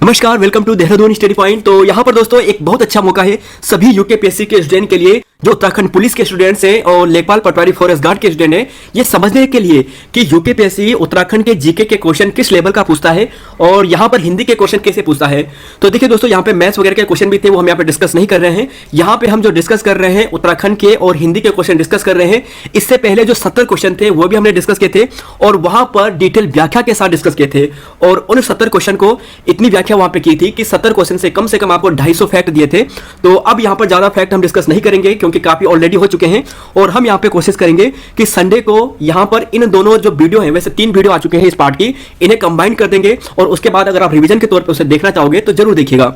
नमस्कार, welcome to Dehradun study point. तो यहाँ पर दोस्तों एक बहुत अच्छा मौका है सभी यूकेपीएससी के स्टूडेंट के लिए जो उत्तराखंड पुलिस के स्टूडेंट्स हैं और लेखपाल पटवारी फॉरेस्ट गार्ड के स्टूडेंट हैं, ये समझने के लिए कि यूकेपीएससी उत्तराखंड के जीके के क्वेश्चन किस लेवल का पूछता है और यहाँ पर हिंदी के क्वेश्चन कैसे पूछता है। तो देखिए दोस्तों, यहाँ पे मैथ्स वगैरह के क्वेश्चन भी थे, वो हम यहाँ पे डिस्कस नहीं कर रहे हैं। यहाँ पे हम जो डिस्कस कर रहे हैं उत्तराखंड के और हिंदी के क्वेश्चन डिस्कस कर रहे हैं। इससे पहले जो 70 क्वेश्चन थे वो भी हमने डिस्कस किए थे और वहां पर डिटेल व्याख्या के साथ डिस्कस किए थे और उन 70 क्वेश्चन को इतनी व्याख्या वहां पे की थी कि 70 क्वेश्चन से कम आपको 250 फैक्ट दिए थे। तो अब यहां पर ज्यादा फैक्ट हम डिस्कस नहीं करेंगे क्योंकि काफी ऑलरेडी हो चुके हैं और हम यहां पे कोशिश करेंगे कि संडे को यहां पर इन दोनों जो वीडियो हैं, वैसे 3 वीडियो आ चुके हैं इस पार्ट की, इन्हें कंबाइन कर देंगे और उसके बाद अगर आप रिवीजन के तौर पर उसे देखना चाहोगे तो जरूर देखिएगा।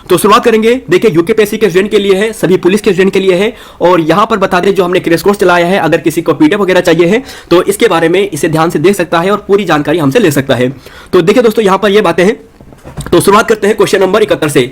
तो शुरुआत करेंगे। देखिए, यूकेपीएससी के स्टूडेंट के लिए है, सभी पुलिस के स्टूडेंट के लिए है और यहां पर बता दें जो हमने क्रैश कोर्स चलाया है, अगर किसी को पीडीएफ वगैरह चाहिए है तो इसके बारे में इसे ध्यान से देख सकता है और पूरी जानकारी हमसे ले सकता है। तो देखिए दोस्तों, यहां पर ये बातें हैं। तो शुरुआत करते हैं क्वेश्चन नंबर 71 से।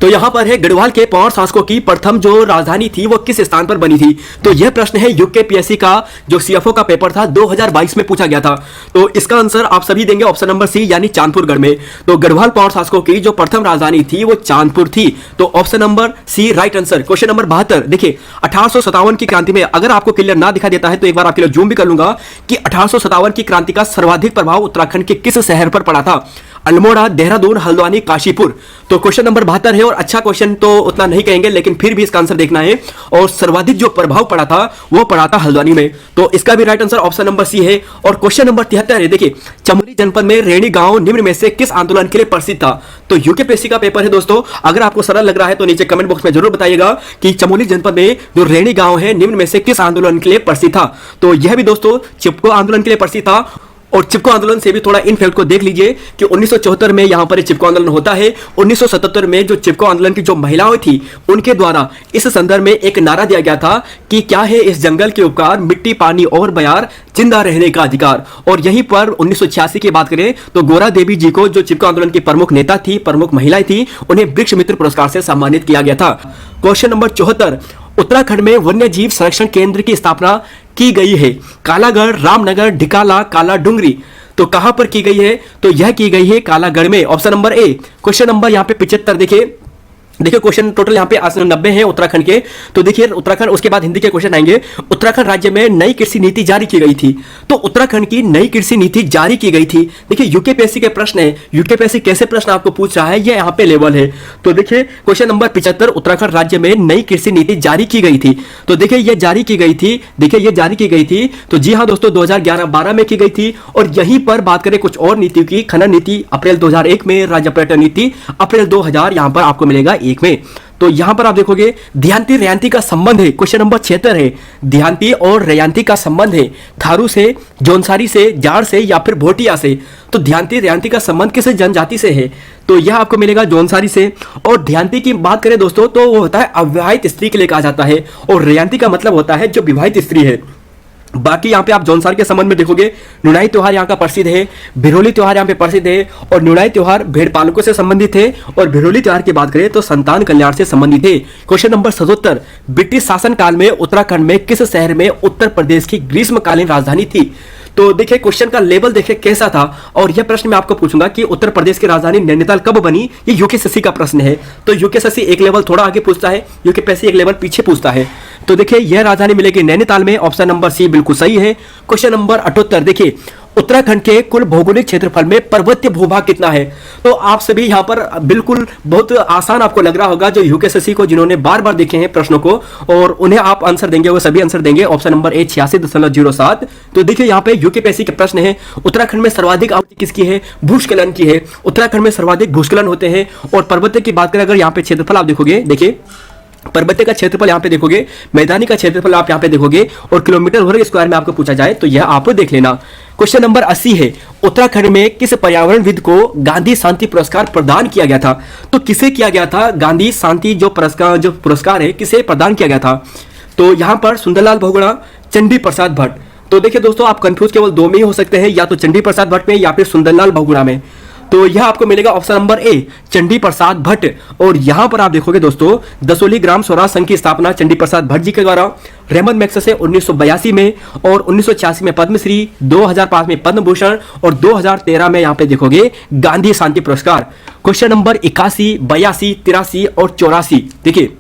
तो यहां पर है, गढ़वाल के पवार शासकों की प्रथम जो राजधानी थी वो किस स्थान पर बनी थी। तो यह प्रश्न है यूकेपीएससी का जो सीएफओ का पेपर था 2022 में पूछा गया था। तो इसका आंसर आप सभी देंगे ऑप्शन नंबर सी, यानी चांदपुरगढ़ में। तो गढ़वाल पवार शासकों की जो प्रथम राजधानी थी वो चांदपुर थी। तो option number C right answer. Question number 72 देखिए, 1857 की क्रांति में, अगर आपको क्लियर ना दिखा देता है तो एक बार आपके लिए जूम भी कर लूंगा कि 1857 की क्रांति का सर्वाधिक प्रभाव उत्तराखंड के किस शहर पर पड़ा था। अल्मोड़ा, देहरादून, हल्द्वानी, काशीपुर। तो क्वेश्चन नंबर 72 है और अच्छा क्वेश्चन तो उतना नहीं कहेंगे लेकिन फिर भी इसका आंसर देखना है और सर्वाधिक जो प्रभाव पड़ा था वो पड़ा था हल्द्वानी में। तो इसका भी right answer option number C है। और क्वेश्चन नंबर 73 है, देखिए, चमोली जनपद में रेणी गांव निम्न में से किस आंदोलन के लिए प्रसिद्ध था। तो यूकेपीएससी का पेपर है दोस्तों, अगर आपको सरल लग रहा है तो नीचे कमेंट बॉक्स में जरूर बताइएगा कि चमोली जनपद में जो रेणी गांव है निम्न में से किस आंदोलन के लिए प्रसिद्ध था। तो यह भी दोस्तों चिपको आंदोलन के लिए प्रसिद्ध था। और चिपको आंदोलन से भी थोड़ा इन फैक्ट को देख लीजिए कि 1974 में यहां पर चिपको आंदोलन होता है। 1977 में जो चिपको आंदोलन की जो महिलाएं थी उनके द्वारा इस संदर्भ में एक नारा दिया गया था कि क्या है इस जंगल के उपकार, मिट्टी, पानी और बयार, जिंदा रहने का अधिकार। और यहीं पर 1986 की बात करें तो गोरा देवी जी को, जो चिपको आंदोलन की प्रमुख नेता थी, प्रमुख महिलाएं थी, उन्हें वृक्ष मित्र पुरस्कार से सम्मानित किया गया था। क्वेश्चन नंबर 74, उत्तराखंड में वन्य जीव संरक्षण केंद्र की स्थापना की गई है। कालागढ़, रामनगर, ढिकाला, काला डुंगरी। तो कहां पर की गई है। तो यह की गई है कालागढ़ में, option number A. Question number यहां पे 75 देखिए क्वेश्चन टोटल यहाँ पे 90 हैं उत्तराखंड के। तो देखिए उत्तराखंड, उसके बाद हिंदी के क्वेश्चन आएंगे। उत्तराखंड राज्य में नई कृषि नीति जारी की गई थी। तो उत्तराखंड की नई कृषि नीति जारी की गई थी। देखिए यूकेपीएससी के प्रश्न है, यूकेपीएससी कैसे प्रश्न आपको पूछ रहा है ये यहाँ पे लेवल है। तो देखिए क्वेश्चन नंबर 75, उत्तराखंड राज्य में नई कृषि नीति जारी की गई थी। तो देखिए ये जारी की गई थी, देखिए ये जारी की गई थी। तो जी हाँ दोस्तों, 2011-12 में की गई थी। और यहीं पर बात करें कुछ और नीति की, खनन नीति अप्रैल 2001 में, राज्य पर्यटन नीति अप्रैल 2000 यहां पर आपको मिलेगा 1 में। तो यहां पर आप देखोगे ध्यांति रेयांति का संबंध है। क्वेश्चन नंबर 76 है, ध्यांति और रेयांति का संबंध है थारू से, जौनसारी से, जाड़ से या फिर भोटिया से। तो ध्यांति रेयांति का संबंध किस जनजाति से है। तो यह आपको मिलेगा जौनसारी से। और ध्यांति की बात करें दोस्तों तो वो होता है अविवाहित स्त्री के लिए कहा जाता है और रेयांति का मतलब होता है जो विवाहित स्त्री है। बाकी यहाँ पे आप जौनसार के संबंध में देखोगे, नुनाई त्योहार यहाँ का प्रसिद्ध है, भिरोली त्योहार यहाँ पे प्रसिद्ध है और नुनाई त्योहार भेड़ पालकों से संबंधित है और भिरोली त्योहार की बात करें तो संतान कल्याण से संबंधित है। क्वेश्चन नंबर 77, ब्रिटिश शासन काल में उत्तराखंड में किस शहर में उत्तर प्रदेश की ग्रीष्मकालीन राजधानी थी। तो देखिए क्वेश्चन का लेवल देखिए कैसा था। और यह प्रश्न मैं आपको पूछूंगा कि उत्तर प्रदेश की राजधानी नैनीताल कब बनी। ये यूकेपीएससी का प्रश्न है। तो यूकेपीएससी एक लेवल थोड़ा आगे पूछता है, यूकेपीएससी एक लेवल पीछे पूछता है। तो देखिए यह राजधानी मिलेगी नैनीताल में, ऑप्शन नंबर सी बिल्कुल सही है। क्वेश्चन नंबर 78, देखिए उत्तराखंड के कुल भौगोलिक क्षेत्रफल में पर्वतीय भूभाग कितना है। तो आप सभी यहाँ पर बिल्कुल बहुत आसान आपको लग रहा होगा, जो यूकेपीएससी को जिन्होंने बार बार देखे हैं प्रश्नों को और उन्हें आप आंसर देंगे, वो सभी आंसर देंगे। Option number A 86.07। तो देखिए यहाँ पे यूकेपीएससी के प्रश्न है, उत्तराखंड में सर्वाधिक आवृत्ति किसकी है। भूस्खलन की है। उत्तराखंड में सर्वाधिक भूस्खलन होते हैं। और पर्वतीय की बात करें अगर यहाँ पे क्षेत्रफल आप देखोगे, देखिए पर्वतीय का क्षेत्रफल यहाँ पे देखोगे, मैदानी का क्षेत्रफल आप यहाँ पे देखोगे और किलोमीटर वर्ग स्क्वायर में आपको पूछा जाए तो यह आप देख लेना। क्वेश्चन नंबर 80 है, उत्तराखंड में किस पर्यावरणविद को गांधी शांति पुरस्कार प्रदान किया गया था। तो किसे किया गया था गांधी शांति जो पुरस्कार है, किसे प्रदान किया गया था। तो यहाँ पर सुंदरलाल बहुगुणा, चंडी प्रसाद भट्ट। तो देखिए दोस्तों, आप कंफ्यूज केवल 2 में ही हो सकते हैं, या तो चंडी प्रसाद भट्ट में या फिर सुंदरलाल बहुगुणा में। तो यह आपको मिलेगा option number A Chandi Prasad Bhatt. और यहां पर आप देखोगे दोस्तों दसोली ग्राम स्वराज संघ की स्थापना चंडी प्रसाद भट्ट जी के द्वारा रेमन मैग्सेसे 1982 में और 1986 में पद्मश्री, 2005 में पद्म भूषण और 2013 में यहां पे देखोगे गांधी शांति पुरस्कार। क्वेश्चन नंबर 81, 82, 83 और 84। देखिए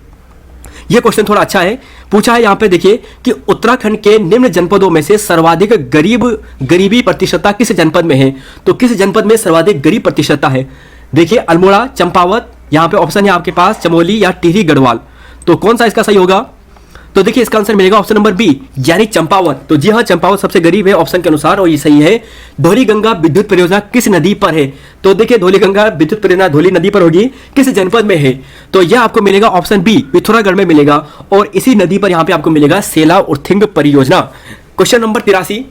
ये क्वेश्चन थोड़ा अच्छा है, पूछा है यहाँ पे देखिए कि उत्तराखंड के निम्न जनपदों में से सर्वाधिक गरीबी प्रतिशतता किस जनपद में है। तो किस जनपद में सर्वाधिक गरीब प्रतिशतता है? देखिए अल्मोड़ा, चंपावत, यहाँ पे ऑप्शन है आपके पास चमोली या टिहरी गढ़वाल। तो कौन सा इसका सही होगा? तो देखिए इसका आंसर मिलेगा ऑप्शन नंबर बी यानी चंपावत। तो जी हाँ, चंपावत सबसे गरीब है ऑप्शन के अनुसार और ये सही है। धौलीगंगा विद्युत परियोजना किस नदी पर है? तो देखिए धौलीगंगा विद्युत परियोजना धौली नदी पर होगी, किस जनपद में है? तो यह आपको मिलेगा ऑप्शन बी पिथौरागढ़ में मिलेगा और इसी नदी पर यहां पे आपको मिलेगा सेला उर्थिंग परियोजना। क्वेश्चन नंबर 83,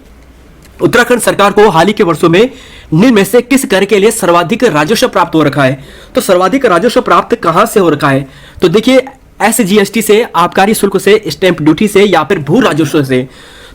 उत्तराखंड सरकार को हाल ही के वर्षों में निम्न में से किस कर के लिए सर्वाधिक राजस्व प्राप्त हो रखा है? तो सर्वाधिक राजस्व प्राप्त कहां से हो रखा है? तो देखिए SGST से, आबकारी शुल्क से, स्टैंप ड्यूटी से या फिर भू राजस्व से।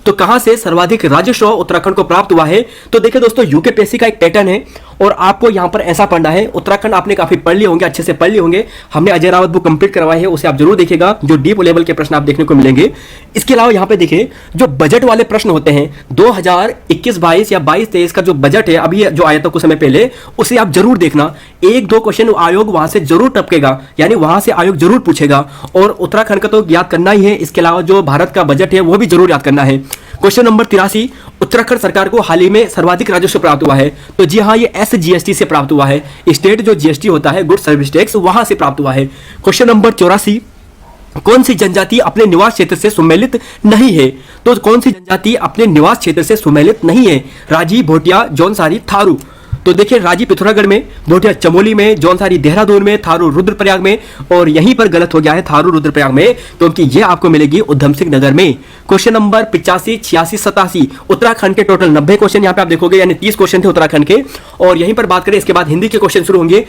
तो कहां से सर्वाधिक राजस्व उत्तराखंड को प्राप्त हुआ है? तो देखिए दोस्तों यूकेपीएससी का एक पैटर्न है और आपको यहां पर ऐसा पढ़ना है। उत्तराखंड आपने काफी पढ़ लिए होंगे, अच्छे से पढ़ लिए होंगे, हमने अजय रावत बुक कंप्लीट करवाई है, उसे आप जरूर देखिएगा, जो डीप लेवल के प्रश्न आप देखने को मिलेंगे। इसके अलावा यहां पे देखिए जो बजट वाले प्रश्न होते हैं 2021-22 या 22-23 का जो बजट है अभी जो आया था कुछ समय पहले, उसे आप जरूर देखना। 1-2 क्वेश्चन आयोग वहां से जरूर टपकेगा, यानी वहां से आयोग जरूर पूछेगा और उत्तराखंड का तो याद करना ही है। इसके अलावा जो भारत का बजट है वो भी जरूर याद करना है। क्वेश्चन नंबर 83, उत्तराखंड सरकार को हाल ही में सर्वाधिक राजस्व प्राप्त हुआ है। तो जी हाँ, ये SGST से प्राप्त हुआ है, स्टेट जो GST होता है गुड सर्विस टैक्स, वहां से प्राप्त हुआ है। क्वेश्चन नंबर 84, कौन सी जनजाति अपने निवास क्षेत्र से सुमेलित नहीं है? तो कौन सी जनजाति अपने निवास क्षेत्र से सुमेलित नहीं है? राजी, भोटिया, जौनसारी, थारू। तो देखिए राजी पिथौरागढ़ में, भोटिया चमोली में, जौनसारी देहरादून में, थारू रुद्रप्रयाग में और यहीं पर गलत हो गया है थारू रुद्रप्रयाग में, क्योंकि ये आपको मिलेगी उधम सिंह नगर में। क्वेश्चन नंबर 85, 86, 87 उत्तराखंड के टोटल 90 क्वेश्चन यहाँ पे आप देखोगे, यानी 30 क्वेश्चन थे उत्तराखंड के। और यहीं पर बात करें इसके बाद हिंदी के क्वेश्चन शुरू होंगे।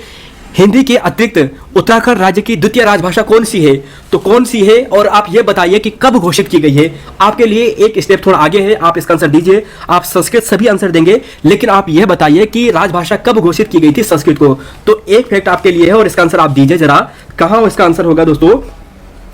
हिंदी के अतिरिक्त उत्तराखंड राज्य की द्वितीय राजभाषा कौन सी है? तो कौन सी है और आप ये बताइए कि कब घोषित की गई है? आपके लिए एक स्टेप थोड़ा आगे है, आप इसका आंसर दीजिए। आप संस्कृत सभी आंसर देंगे, लेकिन आप यह बताइए कि राजभाषा कब घोषित की गई थी संस्कृत को। तो एक फैक्ट आपके लिए है और इसका आंसर आप दीजिए जरा, कहां इसका आंसर होगा दोस्तों?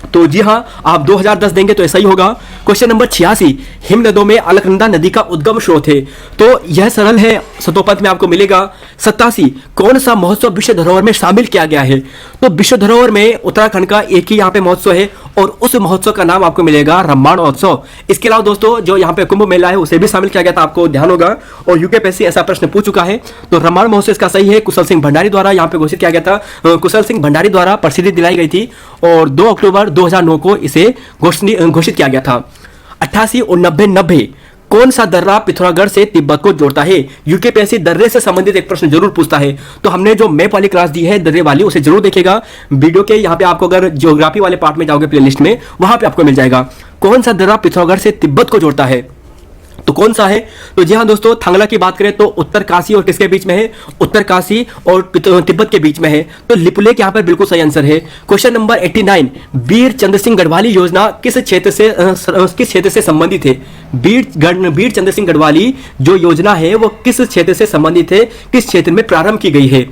तो जी हाँ, आप 2010 देंगे तो ऐसा ही होगा। क्वेश्चन नंबर 86, हिमनदों में अलकनंदा नदी का उद्गम स्रोत है। तो यह सरल है, सतोपंथ में आपको मिलेगा। 87, कौन सा महोत्सव विश्व धरोहर में शामिल किया गया है? तो विश्व धरोहर में उत्तराखंड का एक ही यहाँ पे महोत्सव है और उस महोत्सव का नाम आपको मिलेगा रामायण महोत्सव। इसके अलावा दोस्तों जो यहाँ पे कुंभ मेला है उसे भी शामिल किया गया था, आपको ध्यान होगा, और यूकेपीएससी ऐसा प्रश्न पूछ चुका है। तो रामायण महोत्सव इसका सही है, कुशल सिंह भंडारी द्वारा यहाँ पे घोषित किया गया था। कुशल सिंह भंडारी द्वारा प्रसिद्धि दिलाई गई थी और 2 अक्टूबर 2009 को इसे घोषित किया गया था। 88 और 90 कौन सा दर्रा पिथौरागढ़ से तिब्बत को जोड़ता है? यूकेपीएससी दर्रे से संबंधित एक प्रश्न जरूर पूछता है। तो हमने जो मैप वाली क्लास दी है दर्रे वाली, उसे जरूर देखिएगा वीडियो के। यहाँ पे आपको अगर ज्योग्राफी वाले पार्ट में जाओगे प्लेलिस्ट में, वहां पे आपको मिल जाएगा कौन सा दर्रा पिथौरागढ़ से तिब्बत को जोड़ता है। तो कौन सा है? तो जी हाँ दोस्तों, थांगला की बात करें तो उत्तर काशी और किसके बीच में है? उत्तर काशी और तिब्बत के बीच में है। तो लिपुलेख यहाँ पर बिल्कुल सही आंसर है। क्वेश्चन नंबर 89, वीर चंद्र सिंह गढ़वाली योजना किस क्षेत्र से संबंधित है? वीर चंद्र सिंह गढ़वाली जो योजना है वो किस क्षेत्र से संबंधित है, किस क्षेत्र में प्रारंभ की गई है?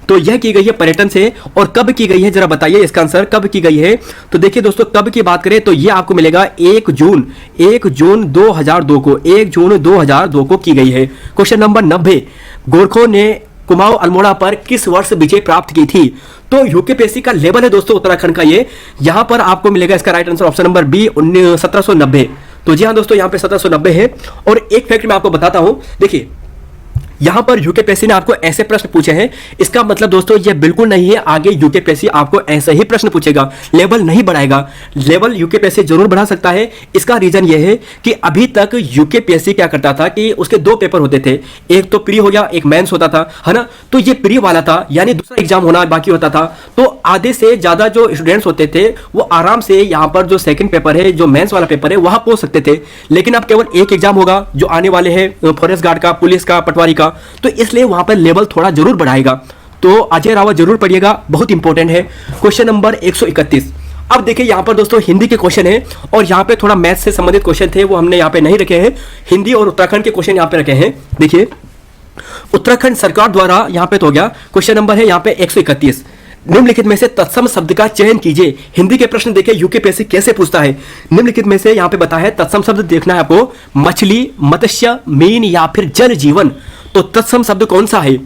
तो यह की गई है पर्यटन से। और कब की गई है जरा बताइए, इसका आंसर कब की गई है? तो देखिए दोस्तों, कब की बात करें तो यह आपको मिलेगा 1 जून 2002 को, 1 जून 2002 को की गई है। क्वेश्चन नंबर 90, गोरखों ने कुमाऊं अल्मोड़ा पर किस वर्ष विजय प्राप्त की थी? तो यूकेपीएससी का लेवल है दोस्तों उत्तराखंड का ये, यहां पर आपको मिलेगा इसका right answer option number B 1790। तो जी हाँ दोस्तों, यहां पे 1790 है। और एक फैक्ट मैं आपको बताता हूं, देखिए यहां पर यूकेपीएससी ने आपको ऐसे प्रश्न पूछे हैं, इसका मतलब दोस्तों ये बिल्कुल नहीं है आगे यूकेपीएससी आपको ऐसे ही प्रश्न पूछेगा, लेवल नहीं बढ़ाएगा। लेवल यूकेपीएससी जरूर बढ़ा सकता है। इसका रीजन ये है कि अभी तक यूकेपीएससी क्या करता था कि उसके 2 पेपर होते थे, एक तो प्री हो गया, एक मेंस होता था, है ना। तो ये प्री वाला था, यानी दूसरा एग्जाम होना बाकी होता था। तो आधे से ज्यादा जो स्टूडेंट्स होते थे वो आराम से यहाँ पर जो सेकंड पेपर है, जो मेंस वाला पेपर है, वहां पहुंच सकते थे। लेकिन अब केवल एक एग्जाम होगा जो आने वाले हैं फॉरेस्ट गार्ड का, पुलिस का, पटवारी का, तो इसलिए वहां पर लेवल थोड़ा जरूर बढ़ाएगा। तो अजय रावत जरूर पढ़िएगा, बहुत इंपॉर्टेंट है। क्वेश्चन नंबर 131, अब देखिए यहां पर दोस्तों हिंदी के क्वेश्चन है और यहां पे थोड़ा मैथ से संबंधित क्वेश्चन थे, वो हमने यहां पे नहीं रखे हैं। हिंदी और उत्तराखंड के क्वेश्चन यहां पे रखे हैं। देखिए उत्तराखंड सरकार द्वारा, यहाँ पे तो हो गया। क्वेश्चन नंबर है यहाँ पे 131, निम्नलिखित में से तत्सम शब्द का चयन कीजिए। हिंदी के प्रश्न देखिए यूकेपीएससी कैसे पूछता है। निम्नलिखित में से यहाँ पे बताया है तत्सम शब्द देखना है आपको, मछली, मत्स्य, मीन या फिर जल जीवन। तो तत्सम शब्द कौन सा है?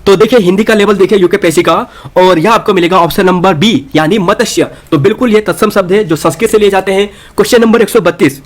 तो देखिए हिंदी का लेवल देखिए यूकेपीएससी का, और यह आपको मिलेगा ऑप्शन नंबर बी यानी मत्स्य। तो बिल्कुल ये तत्सम शब्द है जो संस्कृत से लिए जाते हैं। क्वेश्चन नंबर 132,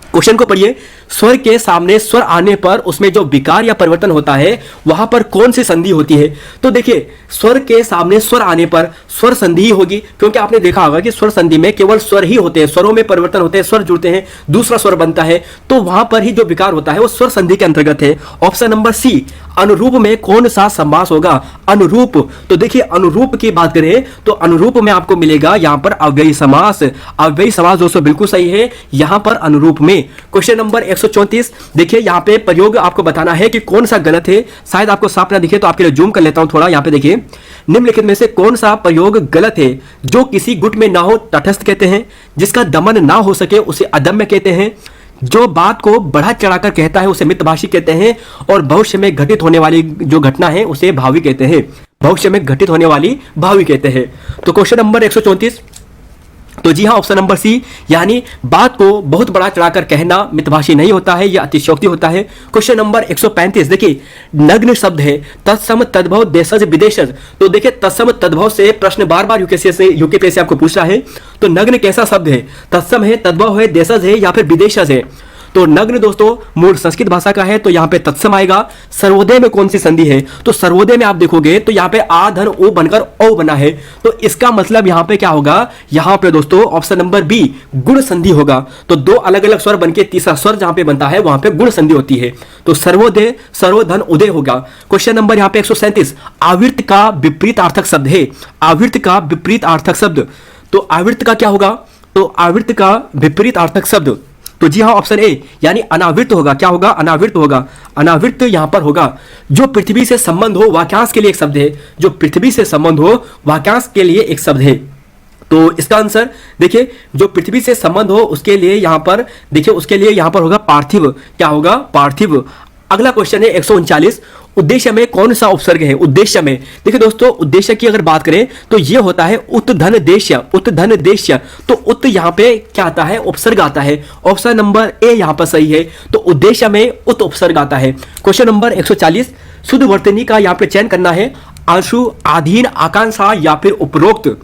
क्वेश्चन को पढ़िए। स्वर के सामने स्वर आने पर उसमें जो विकार या परिवर्तन होता है वहां पर कौन सी संधि होती है? तो देखिए स्वर के सामने स्वर आने पर स्वर संधि ही होगी, क्योंकि आपने देखा होगा कि स्वर संधि में केवल स्वर ही होते हैं, स्वरों में परिवर्तन होते हैं, स्वर जुड़ते हैं, दूसरा स्वर बनता है, तो वहां पर ही जो विकार होता है वो स्वर संधि के अंतर्गत है। ऑप्शन नंबर सी, अनुरूप में कौन सा समास होगा? अनुरूप। तो देखिए अनुरूप की बात करें तो अनुरूप में आपको मिलेगा यहां पर अव्ययी समास। अव्ययी समास दोस्तों बिल्कुल सही है यहां पर अनुरूप में। क्वेश्चन नंबर 134, देखिए यहां पे प्रयोग आपको बताना है कि कौन सा गलत है। शायद आपको साफ ना दिखे तो आपके लिए जूम कर लेता हूं थोड़ा। यहां पे देखिए निम्नलिखित में से कौन सा प्रयोग गलत है? जो किसी गुट में ना हो तटस्थ कहते हैं, जिसका दमन ना हो सके उसे अदम्य कहते हैं, जो बात को बढ़ा चढ़ाकर कहता है उसे मितभाषी कहते हैं, और भविष्य में घटित होने वाली जो घटना है उसे भावी कहते हैं। भविष्य में घटित होने वाली भावी कहते हैं। तो क्वेश्चन नंबर 134, तो जी हाँ ऑप्शन नंबर सी, यानी बात को बहुत बड़ा चढ़ाकर कहना मितभाषी नहीं होता है, यह अतिशयोक्ति होता है। क्वेश्चन नंबर 135, देखिए नग्न शब्द है, तत्सम तद्भव देशज विदेशज। तो देखिए तत्सम तद्भव से प्रश्न बार बार यूकेपीएससी आपको पूछ रहा है। तो नग्न कैसा शब्द है? तत्सम है, तद्भव है, देशज है या फिर विदेशज है? तो नग्न दोस्तों मूल संस्कृत भाषा का है, तो यहाँ पे तत्सम आएगा। सर्वोदय में कौन सी संधि है? तो सर्वोदय में आप देखोगे तो यहाँ पे आ धन ओ बनकर औ बना है, तो इसका मतलब यहाँ पे क्या होगा? यहाँ पे दोस्तों ऑप्शन नंबर बी गुण संधि होगा। तो दो अलग अलग स्वर बनके तीसरा स्वर जहां पे बनता है वहां पे गुण संधि होती है। तो सर्वोदय सर्वधन उदय होगा। क्वेश्चन नंबर यहाँ पे 137, आवृत्त का विपरीत अर्थक शब्द है। आवृत्त का विपरीत अर्थक शब्द, तो आवृत्त का क्या होगा? तो आवृत्त का विपरीत अर्थक शब्द, तो जी हाँ ऑप्शन ए यानी अनावृत होगा। क्या होगा? अनावृत होगा। अनावृत यहां पर होगा। जो पृथ्वी से संबंध हो वाक्यांश के लिए एक शब्द है। जो पृथ्वी से संबंध हो वाक्यांश के लिए एक शब्द है। तो इसका आंसर देखिए जो पृथ्वी से संबंध हो उसके लिए यहां पर देखिए उसके लिए यहां पर होगा पार्थिव। क्या होगा? पार्थिव। अगला क्वेश्चन है 139, उद्देश्य में कौन सा उपसर्ग है? उद्देश्य में देखिए दोस्तों उद्देश्य की अगर बात करें तो ये होता है उत्धन देश्य। उत्धन देश्य, तो उत यहाँ पे क्या आता है? उपसर्ग आता है। ऑप्शन नंबर ए यहाँ पर सही है। तो उद्देश्य में उत उपसर्ग आता है। क्वेश्चन नंबर 140, शुद्ध वर्तनी का यहाँ पे चयन करना है। आंसू, अधीन, आकांक्षा या फिर उपरोक्त।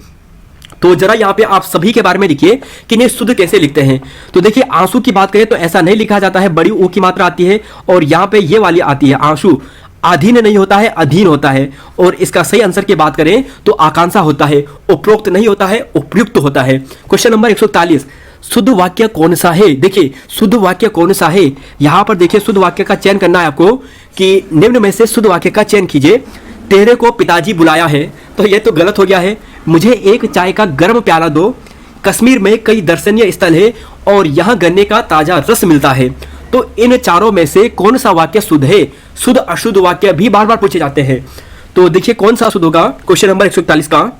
तो जरा यहाँ पे आप सभी के बारे में लिखिए कि इन्हें शुद्ध कैसे लिखते हैं। तो देखिए आंसू की बात करें तो ऐसा नहीं लिखा जाता है, बड़ी ऊ की मात्रा आती है और यहाँ पे ये वाली आती है आंसू। अधीन नहीं होता है, अधीन होता है। और इसका सही आंसर की बात करें तो आकांक्षा होता है। उपरोक्त नहीं होता है, उपयुक्त होता है। क्वेश्चन नंबर 141, शुद्ध वाक्य कौन सा है? देखिए शुद्ध वाक्य कौन सा है? यहां पर देखिए शुद्ध वाक्य का चयन करना है आपको कि निम्न में से शुद्ध वाक्य का चयन कीजिए। तेरे को पिताजी बुलाया है, तो यह तो गलत हो गया है। मुझे एक चाय का गर्म प्याला दो। कश्मीर में कई दर्शनीय स्थल है और यहाँ गन्ने का ताजा रस मिलता है। तो इन चारों में से कौन सा वाक्य शुद्ध है? शुद्ध अशुद्ध वाक्य भी बार बार पूछे जाते हैं। तो देखिए कौन सा शुद्ध होगा क्वेश्चन नंबर 141 का।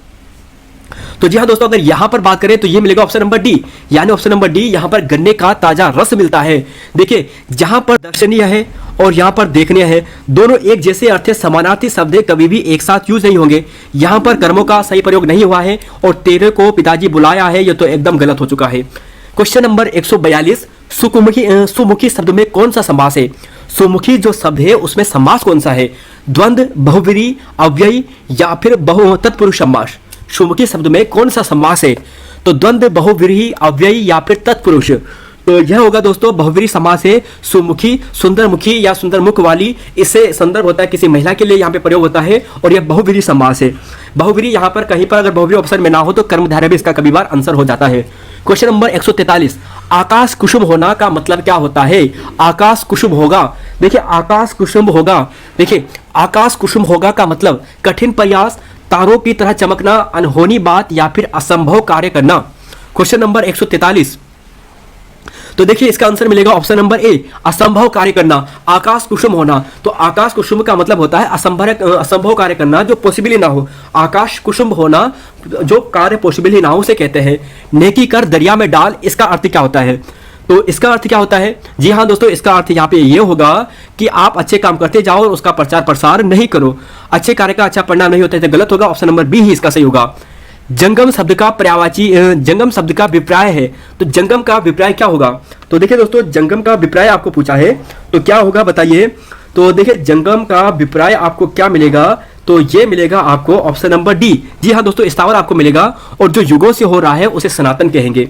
तो जी हाँ दोस्तों अगर यहां पर बात करें तो ये मिलेगा ऑप्शन नंबर डी, यानी ऑप्शन नंबर डी यहां पर गन्ने का ताजा रस मिलता है। देखिए जहां पर दर्शनीय है और यहां पर देखनीय है, दोनों एक जैसे अर्थ समानार्थी शब्द कभी भी एक साथ यूज नहीं होंगे। यहां पर कर्मों का सही प्रयोग नहीं हुआ है और तेरे को पिताजी बुलाया है, यह तो एकदम गलत हो चुका है। क्वेश्चन नंबर 142, सुमुखी शब्द में कौन सा समास है? सुमुखी जो शब्द है उसमें समास कौन सा है? द्वंद्व, बहुव्रीहि, अव्ययी या फिर बहु तत्पुरुष समास? सुमुखी शब्द में कौन सा समास है? तो द्वंद्व, बहुव्रीहि, अव्ययी या फिर तत्पुरुष। तो यह होगा दोस्तों बहुव्रीहि समास है। सुमुखी, सुंदरमुखी या सुंदर मुख वाली, इससे संदर्भ होता है किसी महिला के लिए यहाँ पे प्रयोग होता है और यह बहुव्रीहि समास है। बहुव्रीहि यहाँ पर कहीं पर अगर बहुव्रीहि ऑप्शन में ना हो तो कर्मधारय भी इसका कभी बार आंसर हो जाता है। क्वेश्चन नंबर 143, आकाश कुसुम होना का मतलब क्या होता है? आकाश कुसुम होगा। देखिए आकाश कुसुम होगा, देखिए आकाश कुसुम होगा का मतलब कठिन प्रयास, तारों की तरह चमकना, अनहोनी बात या फिर असंभव कार्य करना। क्वेश्चन नंबर 143, तो देखिए इसका आंसर मिलेगा ऑप्शन नंबर ए, असंभव कार्य करना। आकाश कुसुम होना, तो आकाश कुसुम का मतलब होता है असंभव कार्य करना जो पॉसिबल ही ना हो। आकाश कुसुम होना जो कार्य पॉसिबल ही ना हो उसे कहते हैं। नेकी कर दरिया में डाल, इसका अर्थ क्या होता है? तो इसका अर्थ क्या होता है? जी हाँ दोस्तों, इसका अर्थ यहाँ पे ये होगा कि आप अच्छे काम करते जाओ और उसका प्रचार प्रसार नहीं करो। अच्छे कार्य का अच्छा परिणाम नहीं होता है तो गलत होगा। ऑप्शन नंबर बी ही इसका सही होगा। जंगम शब्द का पर्यायवाची, जंगम शब्द का विपर्याय है, तो जंगम का विपर्याय क्या होगा? तो देखिए दोस्तों, जंगम का विपर्याय आपको पूछा है तो क्या होगा बताइए। तो देखिए जंगम का विपर्याय आपको क्या मिलेगा? तो ये मिलेगा आपको ऑप्शन नंबर डी। जी हाँ दोस्तों, स्थावर आपको मिलेगा और जो युगों से हो रहा है उसे सनातन कहेंगे।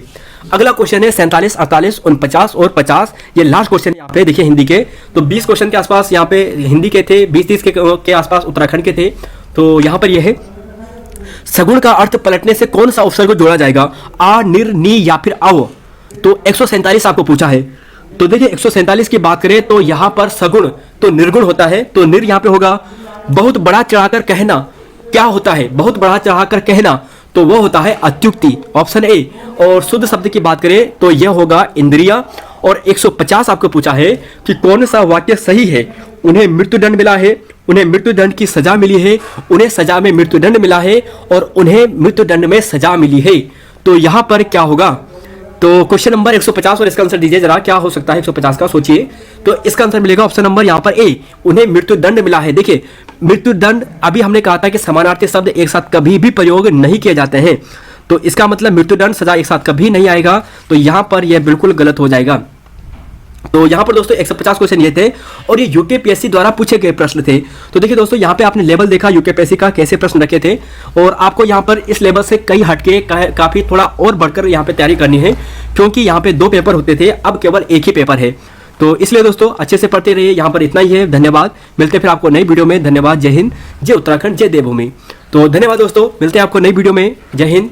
अगला क्वेश्चन है 47, 48, 49 और 50। ये लास्ट क्वेश्चन यहाँ पे देखिए हिंदी के। तो 20 क्वेश्चन के आसपास यहाँ पे हिंदी के थे, 20-30 के आसपास उत्तराखंड के थे। तो यहाँ पर यह है, सगुण का अर्थ पलटने से कौन सा उपसर्ग जोड़ा जाएगा? आ, निर, नी या फिर अव। तो 147 आपको पूछा है। तो देखिए 147 की बात करें तो यहाँ पर सगुण तो निर्गुण होता है, तो निर यहाँ पे होगा। बहुत बड़ा चढ़ाकर कहना क्या होता है? बहुत बड़ा चढ़ाकर कहना तो वो होता है अत्युक्ति, ऑप्शन ए। और शुद्ध शब्द की बात करें तो यह होगा इंद्रिया। और 150 आपको पूछा है कि कौन सा वाक्य सही है? उन्हें मृत्युदंड मिला है, उन्हें मृत्युदंड की सजा मिली है, उन्हें सजा में मृत्युदंड मिला है और उन्हें मृत्युदंड में सजा मिली है। तो यहाँ पर क्या होगा? तो क्वेश्चन नंबर 150 और इसका आंसर दीजिए जरा, क्या हो सकता है 150 का? सोचिए। तो इसका आंसर मिलेगा ऑप्शन नंबर यहाँ पर ए, उन्हें मृत्युदंड मिला है। देखिए मृत्युदंड, अभी हमने कहा था कि समानार्थी शब्द एक साथ कभी भी प्रयोग नहीं किए जाते हैं, तो इसका मतलब मृत्युदंड सजा एक साथ कभी नहीं आएगा। तो यहाँ पर यह बिल्कुल गलत हो जाएगा। तो यहाँ पर दोस्तों 150 क्वेश्चन ये थे और ये यूकेपीएससी द्वारा पूछे गए प्रश्न थे। तो देखिए दोस्तों, यहाँ पे आपने लेवल देखा यूकेपीएससी का कैसे प्रश्न रखे थे, और आपको यहाँ पर इस लेवल से कई हटके काफी थोड़ा और बढ़कर यहाँ पे तैयारी करनी है, क्योंकि यहाँ पे 2 पेपर होते थे, अब केवल एक ही पेपर है। तो इसलिए दोस्तों अच्छे से पढ़ते रहिए। यहाँ पर इतना ही है, धन्यवाद। मिलते फिर आपको नई वीडियो में। धन्यवाद। जय हिंद, जय उत्तराखंड, जय देवभूमि। तो धन्यवाद दोस्तों, मिलते हैं आपको नई वीडियो में। जय हिंद।